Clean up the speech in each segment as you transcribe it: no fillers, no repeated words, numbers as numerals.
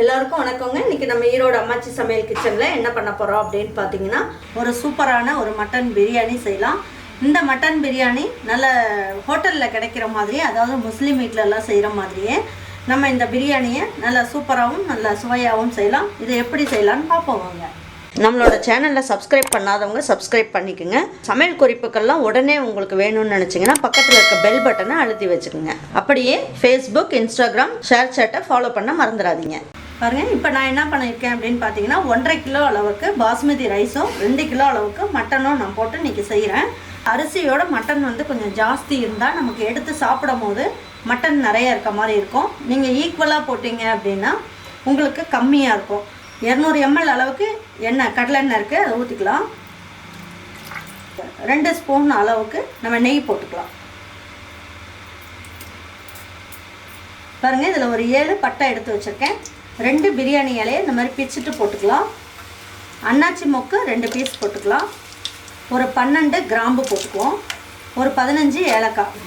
எல்லாருக்கும் வணக்கங்க. இன்றைக்கி நம்ம ஈரோடு அம்மாச்சி சமையல் கிச்சனில் என்ன பண்ண போகிறோம் அப்படின்னு பார்த்தீங்கன்னா, ஒரு சூப்பரான ஒரு மட்டன் பிரியாணி செய்யலாம். இந்த மட்டன் பிரியாணி நல்ல ஹோட்டலில் கிடைக்கிற மாதிரி, அதாவது முஸ்லீம் வீட்டிலலாம் செய்கிற மாதிரியே நம்ம இந்த பிரியாணியை நல்லா சூப்பராகவும் நல்லா சுவையாகவும் செய்யலாம். இதை எப்படி செய்யலான்னு பார்ப்போம் வாங்க. நம்மளோட சேனலில் சப்ஸ்கிரைப் பண்ணாதவங்க சப்ஸ்கிரைப் பண்ணிக்கோங்க. சமையல் குறிப்புக்கள்லாம் உடனே உங்களுக்கு வேணும்னு நினச்சிங்கன்னா பக்கத்தில் இருக்க பெல் பட்டனை அழுத்தி வச்சுக்கோங்க. அப்படியே ஃபேஸ்புக், இன்ஸ்டாகிராம், ஷேர் சேட்டை ஃபாலோ பண்ண மறந்துடாதீங்க. பாருங்கள், இப்போ நான் என்ன பண்ணியிருக்கேன் அப்படின்னு பார்த்தீங்கன்னா, 1.5 கிலோ அளவுக்கு பாஸ்மதி ரைஸும் 2 கிலோ அளவுக்கு மட்டனும் நான் போட்டு இன்றைக்கி செய்கிறேன். அரிசியோட மட்டன் வந்து கொஞ்சம் ஜாஸ்தி இருந்தால் நமக்கு எடுத்து சாப்பிடும் போது மட்டன் நிறைய இருக்க மாதிரி இருக்கும். நீங்கள் ஈக்குவலாக போட்டிங்க அப்படின்னா உங்களுக்கு கம்மியாக இருக்கும். 200 ml அளவுக்கு எண்ணெய், கடலெண்ணெய் இருக்குது, அதை ஊற்றிக்கலாம். 2 ஸ்பூன் அளவுக்கு நம்ம நெய் போட்டுக்கலாம். பாருங்கள், இதில் ஒரு 7 பட்டை எடுத்து வச்சுருக்கேன். 2 பிரியாணி இலையை இந்த மாதிரி பிச்சுட்டு போட்டுக்கலாம். அன்னாச்சி மொக்கு 2 பீஸ் போட்டுக்கலாம். ஒரு 12 கிராம்பு போட்டுக்குவோம். ஒரு 15 ஏலக்காய்.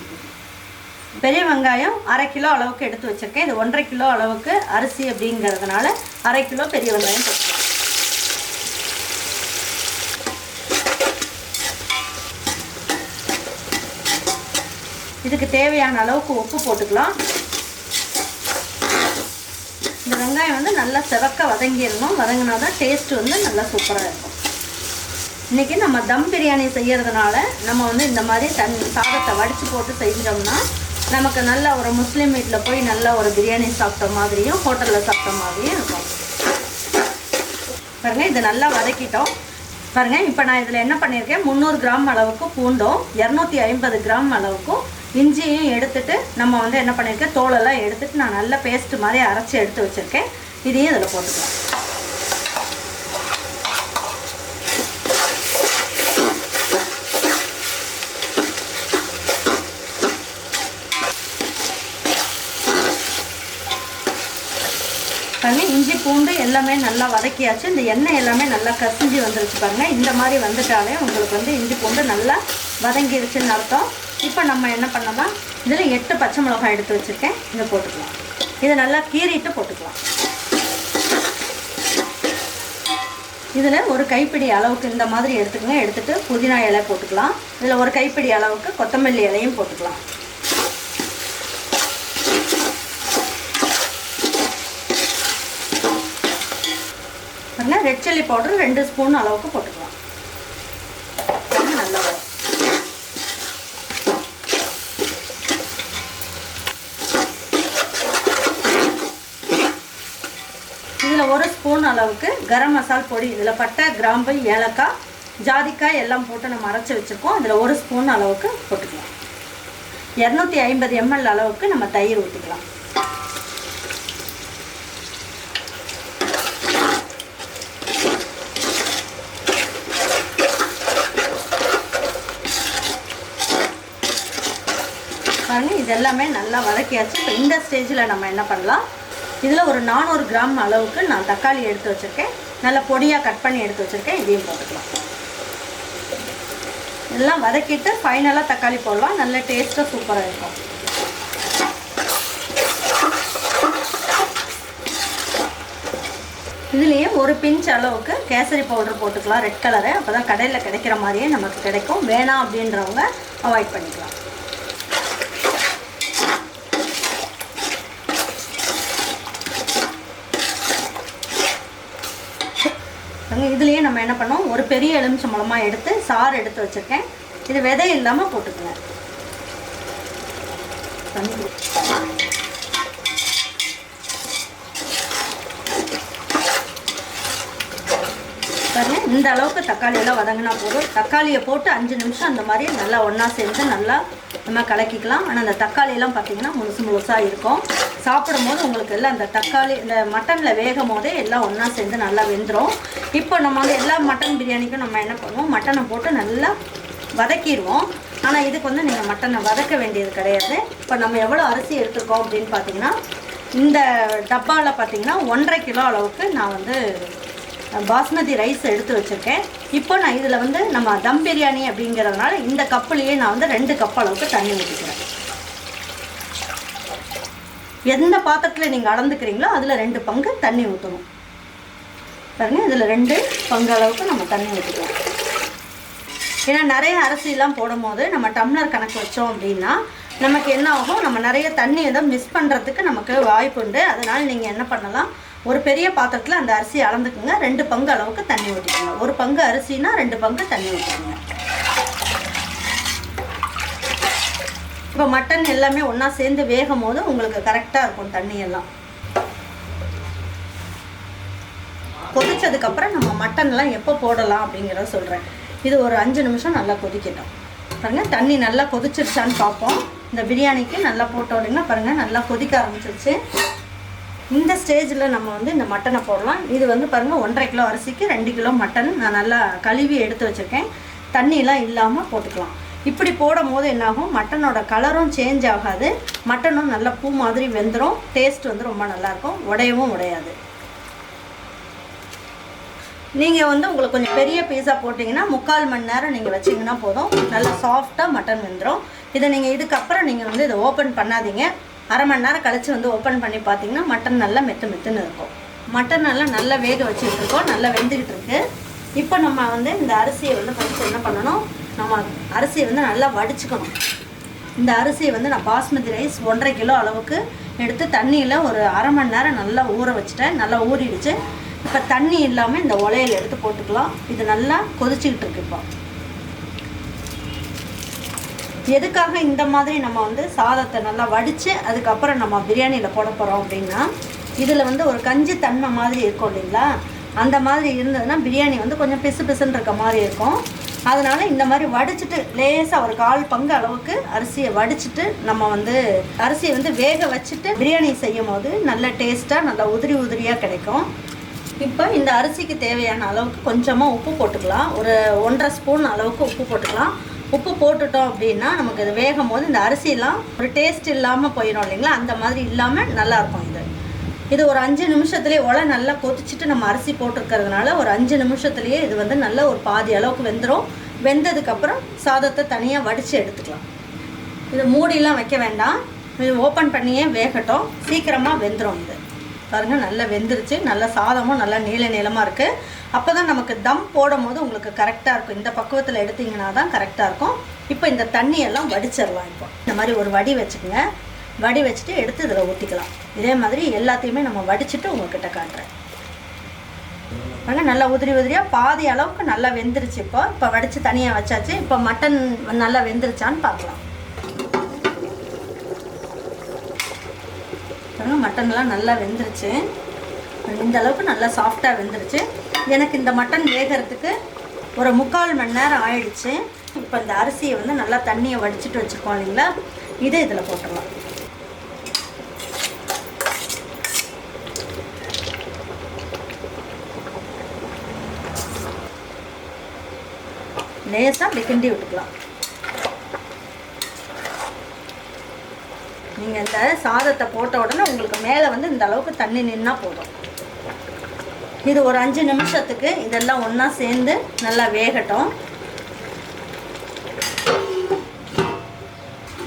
பெரிய வெங்காயம் 1/2 கிலோ அளவுக்கு எடுத்து வச்சுருக்கேன். இது 1.5 கிலோ அளவுக்கு அரிசி அப்படிங்கிறதுனால 1/2 கிலோ பெரிய வெங்காயம் போட்டுக்கலாம். இதுக்கு தேவையான அளவுக்கு உப்பு போட்டுக்கலாம். இந்த வெங்காயம் வந்து நல்லா செவக்க வதங்கிடணும். வதங்கினா தான் டேஸ்ட்டு வந்து நல்லா சூப்பராக இருக்கும். இன்றைக்கி நம்ம தம் பிரியாணி செய்கிறதுனால நம்ம வந்து இந்த மாதிரி சாதத்தை வடித்து போட்டு செஞ்சோம்னா நமக்கு நல்ல ஒரு முஸ்லீம் வீட்டில் போய் நல்ல ஒரு பிரியாணி சாப்பிட்ட மாதிரியும் ஹோட்டலில் சாப்பிட்ட மாதிரியும் இருக்கும். பாருங்கள், இதை நல்லா வதக்கிட்டோம். பாருங்கள், இப்போ நான் இதில் என்ன பண்ணியிருக்கேன், 300 கிராம் அளவுக்கு பூண்டும் 250 கிராம் அளவுக்கும் இஞ்சியும் எடுத்துகிட்டு நம்ம வந்து என்ன பண்ணியிருக்கேன், தோலெல்லாம் எடுத்துகிட்டு நான் நல்ல பேஸ்ட்டு மாதிரி அரைச்சி எடுத்து வச்சுருக்கேன். இதையும் இதில் போட்டுக்கலாம். பாருங்கள், இஞ்சி பூண்டு எல்லாமே நல்லா வதக்கியாச்சு. இந்த எண்ணெய் எல்லாமே நல்லா கசிஞ்சு வந்துருச்சு. பாருங்கள், இந்த மாதிரி வந்துட்டாலே உங்களுக்கு வந்து இஞ்சி பூண்டு நல்லா வதங்கிருச்சுன்னு அர்த்தம். இப்போ நம்ம என்ன பண்ணலாம், இதில் 8 பச்சை மிளகாய் எடுத்து வச்சுருக்கேன், இதை போட்டுக்கலாம். இதை நல்லா கீறிட்டு போட்டுக்கலாம். இதில் ஒரு கைப்பிடி அளவுக்கு இந்த மாதிரி எடுத்துக்கோங்க. எடுத்துகிட்டு புதினா இலை போட்டுக்கலாம். இதில் ஒரு கைப்பிடி அளவுக்கு கொத்தமல்லி இலையும் போட்டுக்கலாம். ரெட் சில்லி பவுடர் 2 ஸ்பூன் அளவுக்கு போட்டுக்கலாம். நல்லா வரும். இதில் 1 ஸ்பூன் அளவுக்கு கரம் மசால் பொடி, இதில் பட்டை, கிராம்பு, ஏலக்காய், ஜாதிக்காய் எல்லாம் போட்டு நம்ம அரைச்சி வச்சுருக்கோம். இதில் 1 ஸ்பூன் அளவுக்கு போட்டுக்கலாம். 250 ml அளவுக்கு நம்ம தயிர் ஊற்றிக்கலாம். பாருங்கள், இது எல்லாமே நல்லா வதக்கியாச்சு. இப்போ இந்த ஸ்டேஜில் நம்ம என்ன பண்ணலாம், இதில் ஒரு 400 கிராம் அளவுக்கு நான் தக்காளி எடுத்து வச்சுருக்கேன். நல்லா பொடியாக கட் பண்ணி எடுத்து வச்சுருக்கேன். இதையும் போட்டுக்கலாம். இதெல்லாம் வதக்கிட்டு ஃபைனலாக தக்காளி போடலாம். நல்ல டேஸ்ட்டாக சூப்பராக இருக்கும். இதுலேயே ஒரு பிஞ்ச் அளவுக்கு கேசரி பவுடர் போட்டுக்கலாம், ரெட் கலரு. அப்போ தான் கடையில் கிடைக்கிற மாதிரியே நமக்கு கிடைக்கும். வேணாம் அப்படின்றவங்க அவாய்ட் பண்ணிக்கலாம். இதுலேயே நம்ம என்ன பண்ணோம், ஒரு பெரிய எலுமிச்சம்பழமாக எடுத்து சாறு எடுத்து வச்சுருக்கேன். இது விதை இல்லாமல் போட்டுக்கங்க. பாருங்கள், இந்த அளவுக்கு தக்காளியெல்லாம் வதங்கினா போதும். தக்காளியை போட்டு 5 நிமிஷம் அந்த மாதிரி நல்லா ஒன்றா சேர்ந்து நல்லா நம்ம கலக்கிக்கலாம். ஆனால் அந்த தக்காளியெல்லாம் பார்த்திங்கன்னா முழுசாக இருக்கும். சாப்பிடும்போது உங்களுக்கு எல்லாம் அந்த தக்காளி இந்த மட்டனில் வேகும் போதே எல்லாம் ஒன்றா சேர்ந்து நல்லா வெந்துடும். இப்போ நம்ம வந்து எல்லா மட்டன் பிரியாணிக்கும் நம்ம என்ன பண்ணுவோம், மட்டனை போட்டு நல்லா வதக்கிடுவோம். ஆனால் இதுக்கு வந்து நீங்கள் மட்டனை வதக்க வேண்டியது கிடையாது. இப்போ நம்ம எவ்வளோ அரிசி எடுத்துருக்கோம் அப்படின்னு பார்த்தீங்கன்னா, இந்த டப்பாவில் பார்த்தீங்கன்னா 1.5 கிலோ அளவுக்கு நான் வந்து பாஸ்மதி ரைஸ் எடுத்து வச்சுருக்கேன். இப்போ நான் இதில் வந்து நம்ம தம் பிரியாணி அப்படிங்கிறதுனால இந்த கப்புலேயே நான் வந்து 2 கப் அளவுக்கு தண்ணி ஊற்றிக்கிறேன். எந்த பாத்திரத்தில் நீங்கள் அளந்துக்கிறீங்களோ அதில் 2 பங்கு தண்ணி ஊற்றணும். பாருங்க, இதில் 2 பங்கு அளவுக்கு நம்ம தண்ணி ஊற்றிக்கலாம். ஏன்னா நிறைய அரிசிலாம் போடும் போது நம்ம டம்ளர் கணக்கு வச்சோம் அப்படின்னா நமக்கு என்ன ஆகும், நம்ம நிறைய தண்ணி ஏதோ மிஸ் பண்ணுறதுக்கு நமக்கு வாய்ப்பு உண்டு. அதனால் நீங்கள் என்ன பண்ணலாம், ஒரு பெரிய பாத்திரத்தில் அந்த அரிசி அளந்துக்குங்க, 2 பங்கு அளவுக்கு தண்ணி ஊற்றிக்கோங்க. 1 பங்கு அரிசினா 2 பங்கு தண்ணி ஊற்றிக்கோங்க. இப்போ மட்டன் எல்லாமே ஒன்றா சேர்ந்து வேகும் போது உங்களுக்கு கரெக்டாக இருக்கும். தண்ணியெல்லாம் கொதிச்சதுக்கப்புறம் நம்ம மட்டன்லாம் எப்போ போடலாம் அப்படிங்கிறத சொல்கிறேன். இது ஒரு 5 நிமிஷம் நல்லா கொதிக்கட்டும். பாருங்கள், தண்ணி நல்லா கொதிச்சிருச்சான்னு பார்ப்போம். இந்த பிரியாணிக்கு நல்லா போட்டோம் இல்லைங்களா, பாருங்கள் நல்லா கொதிக்க ஆரம்பிச்சிருச்சு. இந்த ஸ்டேஜில் நம்ம வந்து இந்த மட்டனை போடலாம். இது வந்து பாருங்கள் 1.5 கிலோ அரிசிக்கு 2 கிலோ மட்டன் நான் நல்லா கழுவி எடுத்து வச்சுருக்கேன். தண்ணியெலாம் இல்லாமல் போட்டுக்கலாம். இப்படி போடும் போது என்னாகும், மட்டனோட கலரும் சேஞ்ச் ஆகாது, மட்டனும் நல்லா பூ மாதிரி வெந்துடும். டேஸ்ட் வந்து ரொம்ப நல்லாயிருக்கும், உடையவும் உடையாது. நீங்கள் வந்து உங்களுக்கு கொஞ்சம் பெரிய பீஸா போட்டிங்கன்னா 3/4 மணி நேரம் நீங்கள் வச்சிங்கன்னா போதும், நல்லா சாஃப்டாக மட்டன் வெந்துடும். இதை நீங்கள் இதுக்கப்புறம் நீங்கள் வந்து இதை ஓப்பன் பண்ணாதீங்க. அரை மணி நேரம் கழித்து வந்து ஓப்பன் பண்ணி பார்த்தீங்கன்னா மட்டன் நல்லா மெத்துன்னு இருக்கும். மட்டன் நல்லா வேக வச்சுக்கிட்டு இருக்கோம், நல்லா வெந்துக்கிட்டு இருக்கு. இப்போ நம்ம வந்து இந்த அரிசியை வந்து ஃபஸ்ட்டு என்ன பண்ணணும், நம்ம அரிசியை வந்து நல்லா வடிச்சுக்கணும். இந்த அரிசியை வந்து நான் பாஸ்மதி ரைஸ் 1.5 கிலோ அளவுக்கு எடுத்து தண்ணியில் ஒரு அரை மணி நேரம் நல்லா ஊற வச்சுட்டேன். நல்லா ஊறிடுச்சு. இப்போ தண்ணி இல்லாமல் இந்த உலையில் எடுத்து போட்டுக்கலாம். இது நல்லா கொதிச்சுக்கிட்டு இருக்கு. இப்போ எதுக்காக இந்த மாதிரி நம்ம வந்து சாதத்தை நல்லா வடித்து அதுக்கப்புறம் நம்ம பிரியாணியில் போட போகிறோம் அப்படின்னா, இதில் வந்து ஒரு கஞ்சி தன்மை மாதிரி இருக்கும் இல்லைங்களா, அந்த மாதிரி இருந்ததுன்னா பிரியாணி வந்து கொஞ்சம் பிசுன்னு இருக்க மாதிரி இருக்கும். அதனால் இந்த மாதிரி வடிச்சிட்டு லேசாக ஒரு 1/4 பங்கு அளவுக்கு அரிசியை வடிச்சிட்டு நம்ம வந்து அரிசியை வந்து வேக வச்சுட்டு பிரியாணி செய்யும் போது நல்ல டேஸ்ட்டாக நல்லா உதிரியாக கிடைக்கும். இப்போ இந்த அரிசிக்கு தேவையான அளவுக்கு கொஞ்சமாக உப்பு போட்டுக்கலாம். ஒரு 1.5 ஸ்பூன் அளவுக்கு உப்பு போட்டுக்கலாம். உப்பு போட்டுட்டோம் அப்படின்னா நமக்கு இது வேகும் போது இந்த அரிசியெல்லாம் ஒரு டேஸ்ட் இல்லாமல் போயிடும் இல்லைங்களா, அந்த மாதிரி இல்லாமல் நல்லாயிருக்கும். இது ஒரு 5 நிமிஷத்துலேயே உலை நல்லா கொதிச்சுட்டு நம்ம அரிசி போட்டிருக்கிறதுனால ஒரு 5 நிமிஷத்துலேயே இது வந்து நல்ல ஒரு பாதி அளவுக்கு வெந்துடும். வெந்ததுக்கப்புறம் சாதத்தை தனியாக வடித்து எடுத்துக்கலாம். இது மூடிலாம் வைக்க வேண்டாம், இது ஓப்பன் பண்ணியே வேகட்டும், சீக்கிரமாக வெந்துடும். இது பாருங்கள் நல்லா வெந்துருச்சு. நல்லா சாதமும் நல்லா நீளமாக இருக்குது. அப்போ தான் நமக்கு தம் போடும் போது உங்களுக்கு கரெக்டாக இருக்கும். இந்த பக்குவத்தில் எடுத்திங்கன்னா தான் கரெக்டாக இருக்கும். இப்போ இந்த தண்ணியெல்லாம் வடிச்சிடலாம். இப்போ இந்த மாதிரி ஒரு வடி வச்சுக்கோங்க. வடி வச்சுட்டு எடுத்து இதில் ஊற்றிக்கலாம். இதே மாதிரி எல்லாத்தையுமே நம்ம வடிச்சுட்டு உங்கள்கிட்ட காட்டுறேன். பாருங்கள் நல்லா உதிரியாக பாதி அளவுக்கு நல்லா வெந்துருச்சு. இப்போ வடித்து தனியாக வச்சாச்சு. இப்போ மட்டன் நல்லா வெந்துருச்சான்னு பார்க்கலாம். மட்டன்லாம் நல்லா வெந்துருச்சு. இந்த அளவுக்கு நல்லா சாஃப்டாக வெந்துருச்சு. எனக்கு இந்த மட்டன் வேகிறதுக்கு ஒரு 3/4 மணி நேரம் ஆயிடுச்சு. இப்போ இந்த அரிசியை வந்து நல்லா தண்ணியை வடிச்சிட்டு வச்சுருக்கோம் இல்லைங்களா, இதை இதில் போட்டுடலாம். லேசாக அப்படி கிண்டி விட்டுக்கலாம். நீங்கள் இந்த சாதத்தை போட்ட உடனே உங்களுக்கு மேலே வந்து இந்த அளவுக்கு தண்ணி நின்னா போதும். இது ஒரு 5 நிமிஷத்துக்கு இதெல்லாம் ஒன்றா சேர்ந்து நல்லா வேகட்டும்.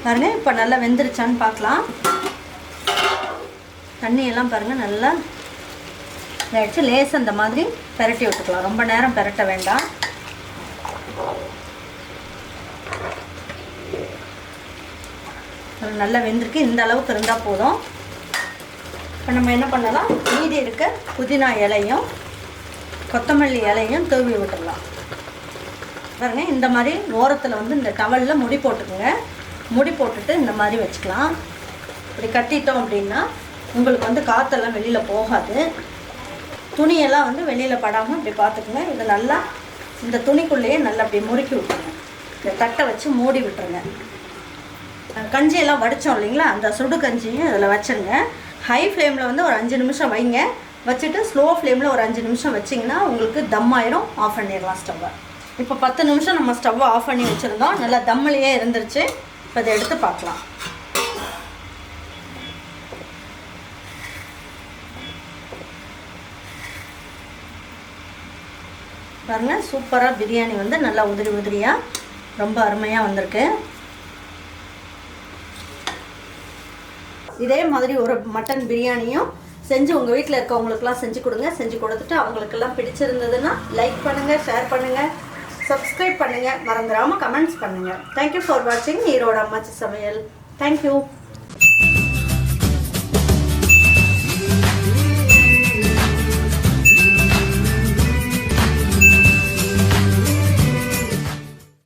பாருங்கள் இப்போ நல்லா வெந்துருச்சான்னு பார்க்கலாம். தண்ணியெல்லாம் பாருங்கள் நல்லா ஆயிடுச்சு. லேசாக அந்த மாதிரி பெரட்டி விட்டுக்கலாம், ரொம்ப நேரம் பெரட்ட வேண்டாம். நல்லா வெந்திருக்கு. இந்த அளவுக்கு இருந்தால் போதும். இப்போ நம்ம என்ன பண்ணலாம், மீதி இருக்க புதினா இலையும் கொத்தமல்லி இலையும் தூவி விட்டுடலாம். பாருங்க இந்த மாதிரி ஓரத்தில் வந்து இந்த டவலில் முடி போட்டுக்கோங்க. முடி போட்டுட்டு இந்த மாதிரி வச்சுக்கலாம். இப்படி கட்டிட்டோம் அப்படின்னா உங்களுக்கு வந்து காற்றெல்லாம் வெளியில் போகாது. துணியெல்லாம் வந்து வெளியில் படாமல் இப்படி பார்த்துக்குங்க. இது நல்லா இந்த துணிக்குள்ளேயே நல்லா அப்படி முறுக்கி விட்டுருங்க. இந்த தட்டை வச்சு மூடி விட்டுருங்க. கஞ்சியெல்லாம் வடித்தோம் இல்லைங்களா, அந்த சுடு கஞ்சியும் இதில் வச்சுருங்க. ஹை ஃப்ளேமில் வந்து ஒரு 5 நிமிஷம் வைங்க. வச்சுட்டு ஸ்லோ ஃப்ளேமில் ஒரு 5 நிமிஷம் வச்சிங்கன்னா உங்களுக்கு தம் ஆயிரும். ஆஃப் பண்ணிடலாம் ஸ்டவ்வை. இப்போ 10 நிமிஷம் நம்ம ஸ்டவ்வை ஆஃப் பண்ணி வச்சுருந்தோம். நல்லா தம்மிலேயே இருந்துருச்சு. இப்போ இதை எடுத்து பார்க்கலாம். பாருங்கள் சூப்பராக பிரியாணி வந்து நல்லா உதிரியாக ரொம்ப அருமையாக வந்திருக்கு. இதே மாதிரி ஒரு மட்டன் பிரியாணியும் செஞ்சு உங்கள் வீட்டில் இருக்கவங்களுக்குலாம் செஞ்சு கொடுங்க. செஞ்சு கொடுத்துட்டு அவங்களுக்கெல்லாம் பிடிச்சிருந்ததுன்னா லைக் பண்ணுங்கள், ஷேர் பண்ணுங்கள், சப்ஸ்கிரைப் பண்ணுங்கள், மறந்துடாமல் கமெண்ட்ஸ் பண்ணுங்கள். தேங்க்யூ ஃபார் வாட்சிங் ஈரோடு அம்மாச்சி சமையல். தேங்க்யூ.